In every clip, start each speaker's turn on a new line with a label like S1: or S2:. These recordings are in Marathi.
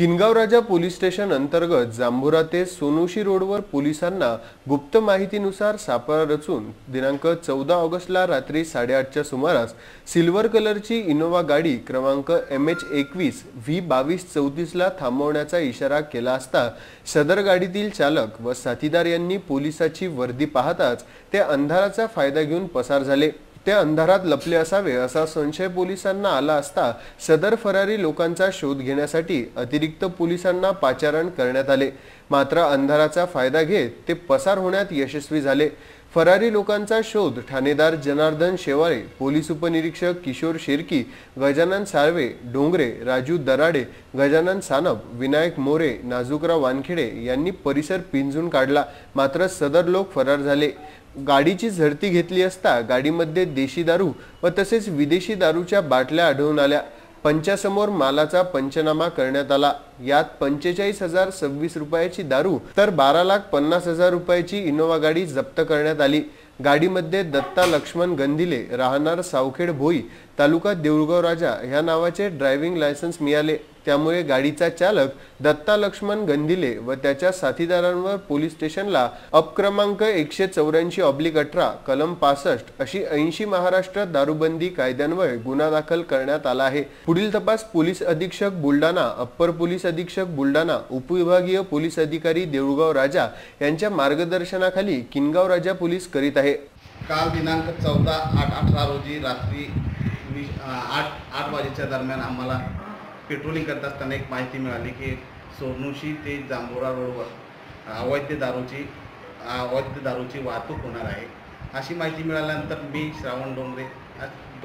S1: किनगाव राजा पोलीस स्टेशन अंतर्गत जांभुरा ते सोनोशी रोडवर पोलिसांना गुप्त माहितीनुसार सापळा रचून दिनांक 14 ऑगस्टला रात्री 8:30च्या सुमारास सिल्वर कलरची इनोवा गाडी क्रमांक MH21 V2234 ला थांबवण्याचा इशारा केला असता सदर गाडीतील चालक व साथीदार यांनी पोलिसाची वर्दी पाहताच ते अंधाराचा फायदा घेऊन पसार झाले। ते अंधारात लपले असावे असा संशय पोलिसांना आला असता सदर फरारी लोकांचा शोध घेण्यासाठी अतिरिक्त पोलिसांना पाचारण करण्यात आले। मात्र अंधाराचा फायदा घेत ते पसार होण्यात यशस्वी झाले। फरारी लोकांचा शोध ठाणेदार जनार्दन शेवाळे, पोलीस उपनिरीक्षक किशोर शेरकी, गजानन साळवे, डोंगरे, राजू दराडे, गजानन सानप, विनायक मोरे, नाजुकराव वानखेडे यांनी परिसर पिंजून काढला। मात्र सदर लोक फरार झाले। गाडीची झडती घेतली असता गाडीमध्ये देशी दारू व तसेच विदेशी दारूच्या बाटल्या आढळून आल्या। पंचासमोर मालाचा पंचनामा करण्यात आला। यात 45,026 रुपयाची दारू तर 12,50,000 रुपयाची इनोवा गाडी जप्त करण्यात आली। गाडीमध्ये दत्ता लक्ष्मण गंधिले, राहणार सावखेड भोई, तालुका देऊळगाव राजा ह्या नावाचे ड्रायव्हिंग लायसन्स मिळाले। त्यामुळे गाडीचा चालक दत्ता लक्ष्मण गंधिले व त्याच्या साथीदारांवर पोलीस स्टेशनला अप क्रमांक 184/18 कलम 65 अशी 80 महाराष्ट्र दारूबंदी कायद्यान्वये गुन्हा दाखल करण्यात आला आहे। पुढील तपास पोलीस अधीक्षक बुलढाणा, अप्पर पोलीस अधीक्षक बुलढाणा, उपविभागीय पोलीस अधिकारी देऊळगाव राजा यांच्या मार्गदर्शनाखाली किनगाव राजा पोलीस करीत आहे।
S2: काल दिनांक 14/8/18 रोजी रात्री 8 वाजेच्या दरम्यान आम्हाला पेट्रोलिंग करत असताना एक माहिती मिळाली की सोनोशी ते जांभुरा रोडवर अवैध दारूची वाहतूक होणार आहे। अशी माहिती मिळाल्यानंतर मी, श्रावण डोंगरे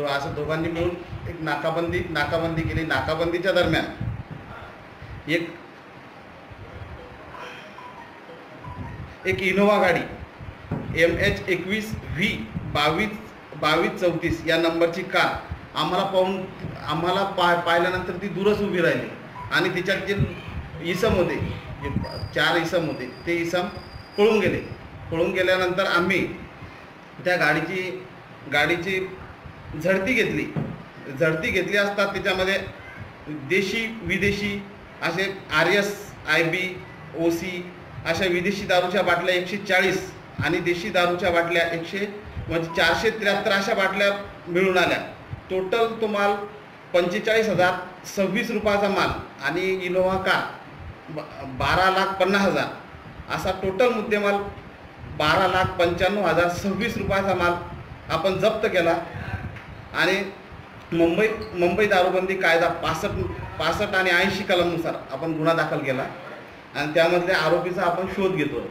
S2: असं दोघांनी मिळून एक नाकाबंदी केली। नाकाबंदीच्या दरम्यान एक इनोवा गाडी MH21 V2234 या नंबरची कार आम्हाला पाहिल्यानंतर ती दूरच उभी राहिली आणि तिच्यात जे इसम होते, जे 4 इसम होते, ते इसम पळून गेले। पळून गेल्यानंतर आम्ही त्या गाडीची झडती घेतली असता त्याच्यामध्ये देशी विदेशी असे RS, IB, OC अशा विदेशी दारूच्या बाटल्या 140 आणि देशी दारूच्या बाटल्या 473 अशा बाटल्या मिळून आल्या। टोटल तो माल 45,026 रुपयाचा माल आणि इनोवा कार 12,50,000 असा टोटल मुद्देमाल 12,95,026 रुपयाचा माल आपण जप्त केला आणि मुंबई दारूबंदी कायदा 65 आणि 80 कलमनुसार आपण गुन्हा दाखल केला आणि त्यामधल्या आरोपीचा आपण शोध घेतो आहोत।